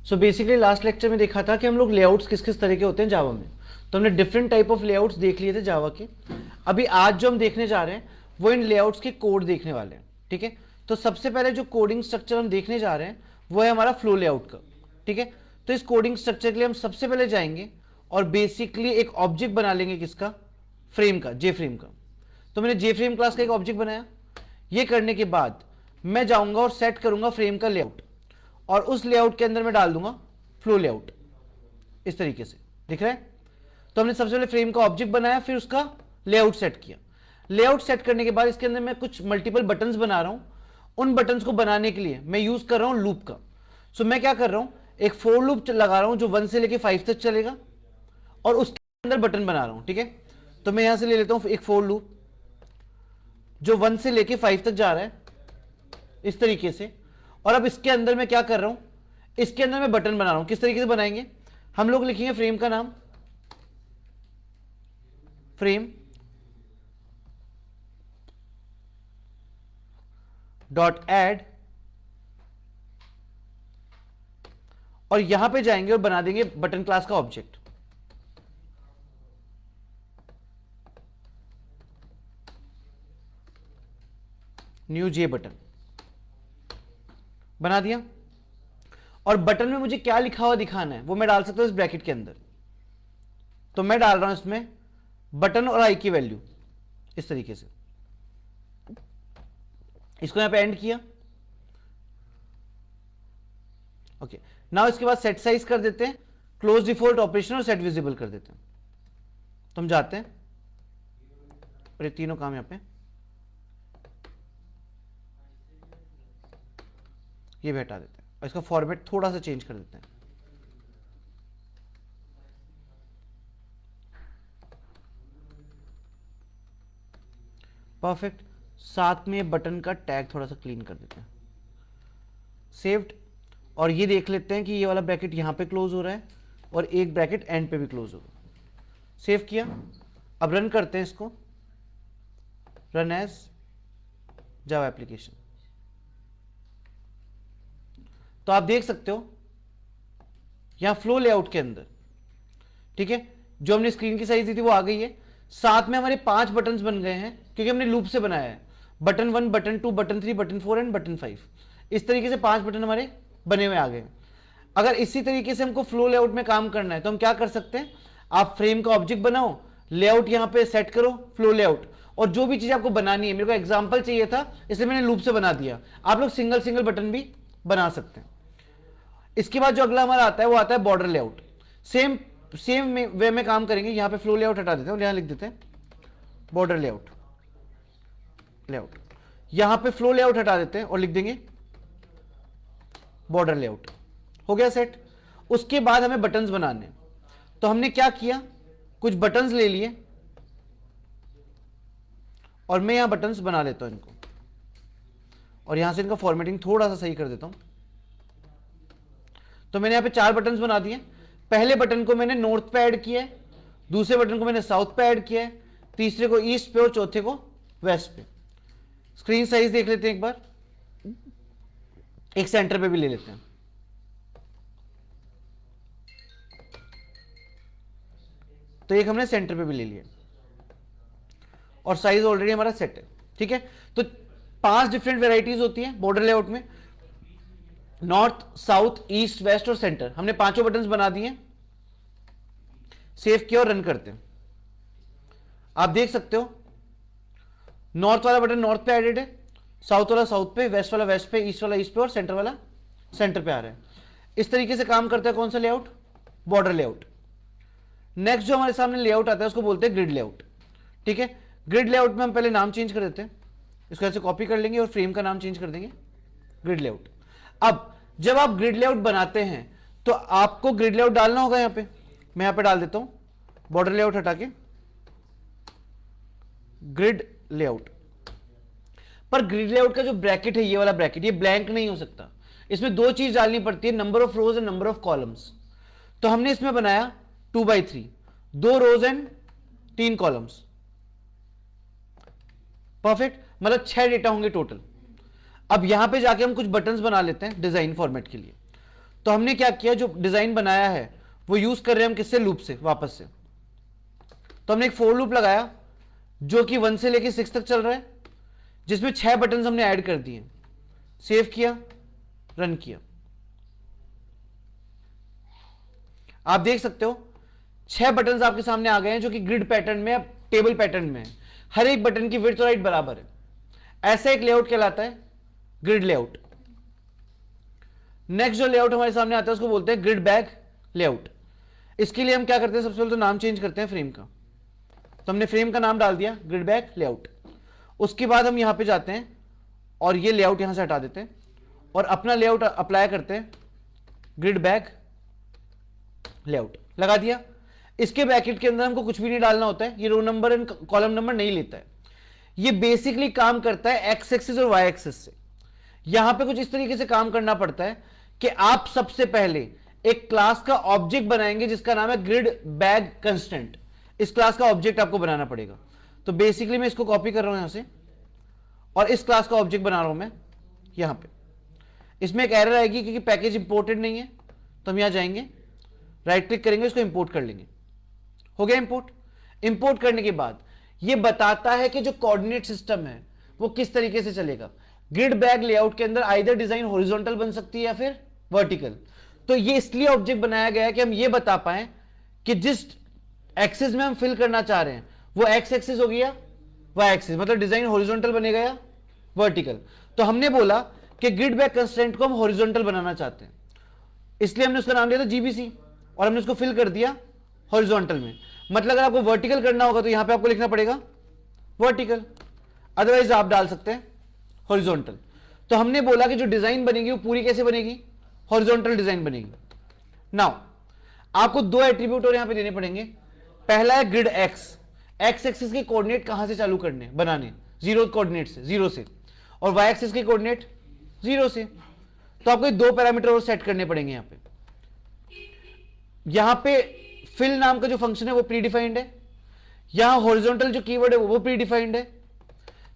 So basically last lecture में देखा था कि हम लोग लेआउट्स किस किस तरह के होते हैं जावा में, तो हमने डिफरेंट टाइप ऑफ लेआउट्स देख लिए थे जावा के। अभी आज जो हम देखने जा रहे हैं वो इन लेआउट्स के कोड देखने वाले हैं, ठीक है। तो सबसे पहले जो कोडिंग स्ट्रक्चर हम देखने जा रहे हैं वो है हमारा फ्लो लेआउट का, ठीक है। तो इस कोडिंग स्ट्रक्चर के लिए हम सबसे पहले जाएंगे और बेसिकली एक ऑब्जेक्ट बना लेंगे, किसका, फ्रेम का, जे फ्रेम का। तो मैंने जे फ्रेम क्लास का एक ऑब्जेक्ट बनाया। ये करने के बाद मैं जाऊंगा और सेट करूंगा फ्रेम का लेआउट, और उस लेआउट के अंदर मैं डाल दूंगा फ्लो लेआउट, इस तरीके से दिख रहा है। तो हमने सबसे पहले फ्रेम का ऑब्जेक्ट बनाया, फिर उसका लेआउट सेट किया। लेआउट सेट करने के बाद इसके अंदर मैं कुछ मल्टीपल बटन्स बना रहा हूं। उन बटन्स को बनाने के लिए मैं यूज कर रहा हूं लूप का। सो मैं क्या कर रहा हूं, एक फोर लूप लगा रहा हूं जो 1 से लेके 5 तक चलेगा, और उसके अंदर बटन बना रहा हूं, ठीक है। तो मैं यहां से ले लेता हूं एक फोर लूप जो 1 से लेके 5 तक जा रहा है, इस तरीके से। और अब इसके अंदर मैं क्या कर रहा हूं, इसके अंदर मैं बटन बना रहा हूं। किस तरीके से बनाएंगे, हम लोग लिखेंगे फ्रेम का नाम, फ्रेम डॉट एड, और यहां पे जाएंगे और बना देंगे बटन क्लास का ऑब्जेक्ट। न्यू जे बटन बना दिया। और बटन में मुझे क्या लिखा हुआ दिखाना है वो मैं डाल सकता हूं इस ब्रैकेट के अंदर। तो मैं डाल रहा हूं इसमें बटन और आई की वैल्यू, इस तरीके से। इसको यहां पे एंड किया, ओके। नाउ इसके बाद सेट साइज कर देते हैं, क्लोज डिफॉल्ट ऑपरेशन और सेट विजिबल कर देते हैं। तो हम जाते हैं और ये तीनों काम यहां पे, ये भी हटा देते हैं और इसका फॉर्मेट थोड़ा सा चेंज कर देते हैं। परफेक्ट। साथ में बटन का टैग थोड़ा सा क्लीन कर देते हैं, सेव्ड। और ये देख लेते हैं कि ये वाला ब्रैकेट यहां पे क्लोज हो रहा है और एक ब्रैकेट एंड पे भी क्लोज होगा। सेव किया। अब रन करते हैं इसको, रन एज जावा एप्लीकेशन। तो आप देख सकते हो यहां फ्लो लेआउट के अंदर, ठीक है, जो हमने स्क्रीन की साइज दी थी वो आ गई है। साथ में हमारे 5 बटन्स बन गए हैं क्योंकि हमने लूप से बनाया है। Button 1, button 2, button 3, button 4 and button 5, इस तरीके से 5 बटन हमारे बने हुए आ गए। अगर इसी तरीके से हमको फ्लो लेआउट में काम करना है तो हम क्या कर सकते हैं, आप फ्रेम का ऑब्जेक्ट बनाओ, लेआउट यहां पे सेट करो, फ्लो लेआउट, और जो भी चीज आपको बनानी है, मेरे को एग्जांपल चाहिए था इसलिए मैंने लूप से बना दिया। आप लोग सिंगल सिंगल बटन भी बना सकते हैं। इसके बाद जो अगला हमारा आता है वो आता है बॉर्डर लेआउट। सेम वे में काम करेंगे। यहां पे फ्लो लेआउट हटा देते हैं और यहां लिख देते हैं बॉर्डर लेआउट। यहां पे फ्लो लेआउट हटा देते हैं और लिख देंगे बॉर्डर लेआउट। हो गया सेट। उसके बाद हमें बटन्स बनाने हैं। तो हमने क्या किया, कुछ बटन्स ले लिए और मैं यहां बटन्स बना लेता हूं इनको, और यहां से इनका फॉर्मेटिंग थोड़ा सा सही कर देता हूं। तो मैंने यहां पे 4 बटन्स बना दिए। पहले बटन को मैंने नॉर्थ पे ऐड किया है, दूसरे बटन को मैंने साउथ पे ऐड किया है, तीसरे को ईस्ट पे और चौथे को वेस्ट पे। स्क्रीन साइज देख लेते हैं एक बार, एक सेंटर पे भी ले लेते हैं। तो एक हमने सेंटर पे भी ले लिया और साइज ऑलरेडी हमारा सेट है, ठीक है। तो 5 डिफरेंट वेराइटीज होती है बॉर्डर लेआउट में, नॉर्थ, साउथ, ईस्ट, वेस्ट और सेंटर। हमने 5 बटन्स बना दिए, सेव किया और रन करते हैं। आप देख सकते हो नॉर्थ वाला बटन नॉर्थ पे एडेड है, साउथ वाला साउथ पे, वेस्ट वाला वेस्ट पे, ईस्ट वाला ईस्ट पे और सेंटर वाला सेंटर पे आ रहा है। इस तरीके से काम करता है कौन सा लेआउट, बॉर्डर लेआउट। नेक्स्ट जो हमारे सामने लेआउट आता है उसको बोलते हैं ग्रिड लेआउट, ठीक है। ग्रिड लेआउट में हम पहले नाम चेंज कर देते हैं, इसको ऐसे कॉपी कर लेंगे और फ्रेम का नाम चेंज कर देंगे ग्रिड लेआउट। अब जब आप ग्रिड लेआउट बनाते हैं तो आपको ग्रिड लेआउट डालना होगा। यहां पे मैं यहां पे डाल देता हूं बॉर्डर लेआउट हटा के ग्रिड लेआउट। पर ग्रिड लेआउट का जो ब्रैकेट है, ये वाला ब्रैकेट, ये ब्लैंक नहीं हो सकता। इसमें 2 चीज डालनी पड़ती है, number of rose and number of columns. तो हमने इसमें बनाया 2x3, 2 rose and 3 columns. Perfect, मतलब 6 डेटा होंगे टोटल। अब यहां पे जाके हम कुछ बटन्स बना लेते हैं डिजाइन फॉर्मेट के लिए। तो हमने क्या किया, जो डिजाइन बनाया है वो यूज कर रहे हैं हम किससे, लूप से, वापस से। तो हमने एक फोर लूप लगाया जो कि 1 से लेके 6 तक चल रहा है, जिसमें 6 बटन हमने ऐड कर दिए। सेव किया, रन किया। आप देख सकते हो 6 बटन आपके सामने आ गए हैं जो कि ग्रिड पैटर्न में, अब टेबल पैटर्न में है। हर एक बटन की विड्थ और हाइट बराबर है। ऐसा एक लेआउट कहलाता है ग्रिड लेआउट। नेक्स्ट जो लेआउट हमारे सामने आता है उसको बोलते हैं ग्रिड बैग लेआउट। इसके लिए हम क्या करते हैं, सबसे पहले तो नाम चेंज करते हैं फ्रेम का। तो हमने फ्रेम का नाम डाल दिया ग्रिड बैग लेआउट। उसके बाद हम यहां पे जाते हैं और ये लेआउट यहां से हटा देते हैं और अपना लेआउट अप्लाई करते हैं, ग्रिड बैग लेआउट लगा दिया। इसके ब्रैकेट के अंदर हमको कुछ भी नहीं डालना होता है, ये row number and column number नहीं लेता है। ये बेसिकली काम करता है एक्स एक्सिस और वाई एक्सिस से। यहां पे कुछ इस तरीके से काम करना पड़ता है कि आप सबसे पहले एक क्लास का ऑब्जेक्ट बनाएंगे जिसका नाम है ग्रिड बैग कंस्टेंट। इस क्लास का ऑब्जेक्ट आपको बनाना पड़ेगा। तो बेसिकली मैं इसको कॉपी कर रहा हूं यहां से और इस क्लास का ऑब्जेक्ट बना रहा हूं मैं यहां पे। इसमें एक एरर आएगी क्योंकि पैकेज इंपोर्टेड नहीं है, तो हम यहां जाएंगे, राइट क्लिक करेंगे, इसको इंपोर्ट कर लेंगे। हो गया इंपोर्ट। इंपोर्ट करने के बाद ये बताता है कि जो कोऑर्डिनेट सिस्टम है वो किस तरीके से चलेगा। ग्रिड बैग लेआउट के अंदर आइदर डिजाइन हॉरिजॉन्टल बन सकती है या फिर वर्टिकल। तो ये इसलिए ऑब्जेक्ट बनाया गया है कि हम ये बता पाए कि जिस एक्सिस में हम फिल करना चाह रहे हैं वो एक्स एक्सिस हो गया, वाई एक्सिस, मतलब डिजाइन हॉरिजॉन्टल बनेगा या वर्टिकल। तो हमने बोला कि ग्रिड बैग कंस्ट्रेंट को हम हॉरिजॉन्टल बनाना चाहते हैं, इसलिए हमने उसका नाम दिया था जीबीसी और हमने उसको फिल कर दिया हॉरिजॉन्टल में। मतलब अगर आपको वर्टिकल करना होगा तो यहां पे आपको लिखना पड़ेगा वर्टिकल, अदरवाइज आप डाल सकते हैं हॉरिजॉन्टल। तो हमने बोला कि जो डिजाइन बनेगी वो पूरी कैसे बनेगी, हॉरिजॉन्टल डिजाइन बनेगी। नाउ आपको 2 एट्रीब्यूट और यहां पे देने पड़ेंगे। पहला है ग्रिड एक्स, एक्स एक्सिस के कोऑर्डिनेट कहां से चालू करने बनाने, जीरो कोऑर्डिनेट से, जीरो से, और वाई एक्सिस के कोऑर्डिनेट 0 से। तो आपको 2 पैरामीटर और सेट करने पड़ेंगे। यहां पे फिल नाम का जो फंक्शन है वो प्रीडिफाइंड है, यहां हॉरिजॉन्टल जो कीवर्ड है वो प्रीडिफाइंड है,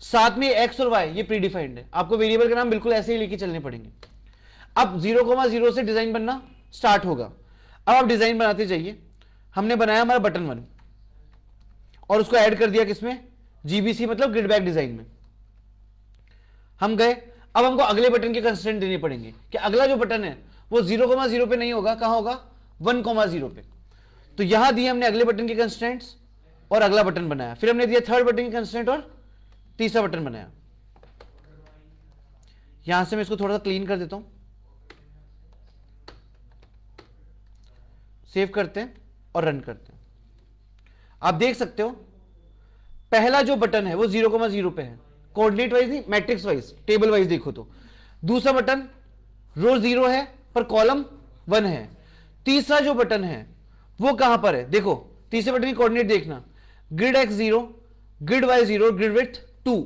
साथ में एक्स और वाई ये प्रीडिफाइंड है। आपको वेरिएबल का नाम बिल्कुल ऐसे ही लेके चलने पड़ेंगे। अब 0,0 से डिजाइन बनना स्टार्ट होगा। अब आप डिजाइन बनाते जाइए। हमने बनाया हमारा बटन 1 और उसको ऐड कर दिया किसमें, जीबीसी, मतलब ग्रिड बैग डिजाइन में। हम गए, अब हमको अगले बटन के कंस्ट्रेंट देने पड़ेंगे कि अगला जो बटन है वो 0,0 पे नहीं होगा, कहां होगा, 1,0 पे। तो यहां दिए हमने अगले बटन के कंस्ट्रेंट्स और अगला बटन बनाया। फिर हमने दिया थर्ड बटन के कंस्ट्रेंट और तीसरा बटन बनाया। यहां से मैं इसको थोड़ा सा क्लीन कर देता हूं, सेव करते हैं और रन करते हैं। आप देख सकते हो पहला जो बटन है वो 0,0 पे है, कोऑर्डिनेट वाइज नहीं, मैट्रिक्स वाइज, टेबल वाइज देखो तो। दूसरा बटन रो 0 है पर कॉलम 1 है। तीसरा जो बटन है वो कहां पर है, देखो तीसरे बटन की कोऑर्डिनेट देखना, grid X 0, grid Y 0, grid width 2।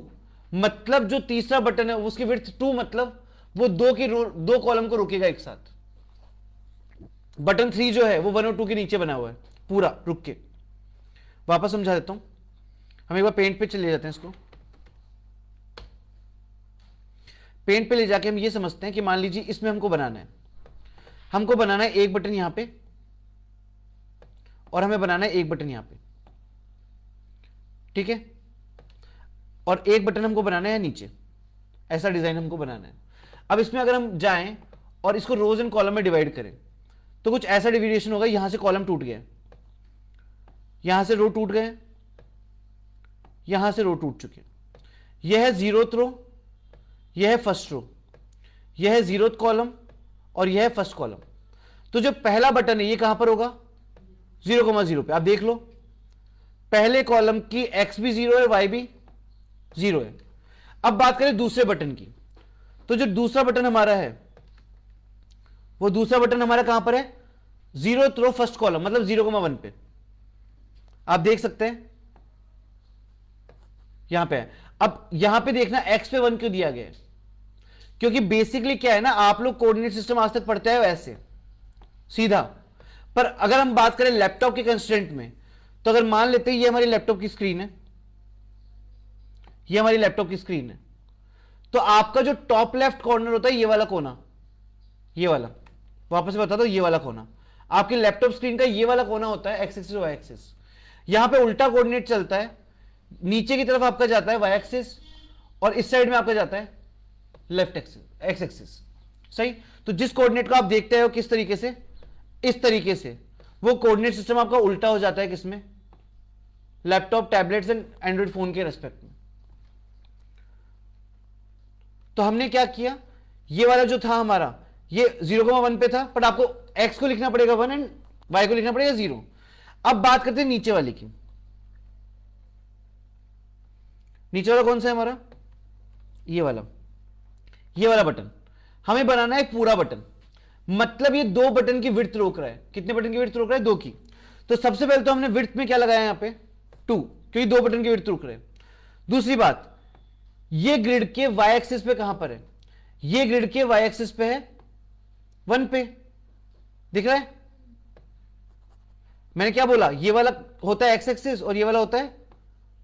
मतलब जो तीसरा बटन है उसकी विड्थ 2, मतलब वो 2 कॉलम को रोकेगा एक साथ। बटन 3 जो है वो 1 और 2 के नीचे बना हुआ है पूरा, रुक के वापस समझा देता हूं। हम एक बार पेंट पे चले जाते हैं। इसको पेंट पे ले जाके हम ये समझते हैं कि मान लीजिए इसमें हमको बनाना है एक बटन यहां पे और हमें बनाना है एक बटन यहां पे, ठीक है, और एक बटन हमको बनाना है नीचे। ऐसा डिजाइन हमको बनाना है। अब इसमें अगर हम जाएं और इसको रोज एंड कॉलम में डिवाइड करें तो कुछ ऐसा डिविडेशन होगा, यहां से कॉलम टूट गया, यहां से रो टूट गए, यहां से रो टूट चुके। यह है 0th रो, यह है फर्स्ट रो, यह है 0th कॉलम और यह है फर्स्ट कॉलम। तो जो पहला बटन है ये कहां पर होगा, 0,0 पे। आप देख लो पहले कॉलम की एक्स भी 0 है, वाई भी 0 है। अब बात करें दूसरे बटन की, तो जो दूसरा बटन हमारा है वो दूसरा बटन हमारा कहां पर है, 0th रो फर्स्ट कॉलम, मतलब 0,1 पे। आप देख सकते हैं यहां पे है। अब यहां पे देखना एक्स पे 1 क्यों दिया गया है, क्योंकि बेसिकली क्या है ना, आप लोग कोऑर्डिनेट सिस्टम आज तक पढ़ते हैं वैसे सीधा, पर अगर हम बात करें लैपटॉप के कंस्ट्रेंट में, तो अगर मान लेते हैं ये हमारी लैपटॉप की स्क्रीन है, ये हमारी लैपटॉप की स्क्रीन है, तो आपका जो टॉप लेफ्ट कॉर्नर होता है ये वाला कोना, ये वाला, वापस से बता दो, ये वाला कोना आपके लैपटॉप स्क्रीन का ये वाला कोना होता है एक्स एक्सिस वाई एक्सिस। यहां पे उल्टा कोऑर्डिनेट चलता है, नीचे की तरफ आपका जाता है वाई एक्सिस और इस साइड में आपका जाता है लेफ्ट एक्सिस एक्स एक्सिस। सही, तो जिस कोऑर्डिनेट को आप देखते हो किस तरीके से, इस तरीके से, वो कोऑर्डिनेट सिस्टम आपका उल्टा हो जाता है किसमें, laptop, tablets and Android phone के रेस्पेक्ट में। तो हमने क्या किया, ये वाला जो था हमारा ये 0,1 पे था, बट आपको x को लिखना पड़ेगा 1 एंड y को लिखना पड़ेगा 0। अब बात करते हैं नीचे वाले की। नीचे वाला कौन सा है हमारा, ये वाला बटन हमें बनाना है पूरा बटन, मतलब ये 2 बटन की विड्थ रोक रहा है। कितने बटन की विड्थ रोक रहा है, 2 की। तो सबसे पहले तो हमने विड्थ में क्या लगाया यहां पे 2, क्योंकि 2 बटन की विड्थ रोक रहे हैं। दूसरी बात, ये ग्रिड के y एक्सिस पे कहां पर है, ये ग्रिड के y एक्सिस पे है 1 पे, दिख रहा है। मैंने क्या बोला, ये वाला होता है x एक्सिस और ये वाला होता है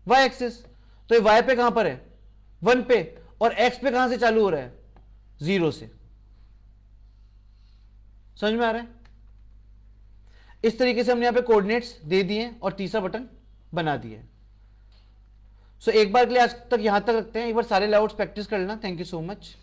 y एक्सिस। तो ये y पे कहां पर है 1 पे, और x पे कहां से चालू हो रहा है 0 से। समझ में आ रहा है। इस तरीके से हमने यहां पे कोऑर्डिनेट्स दे दिए और तीसरा बटन बना दिया। सो एक बार के लिए आज तक यहां तक रखते हैं, एक बार सारे लेआउट्स प्रैक्टिस कर लेना। Thank you so much.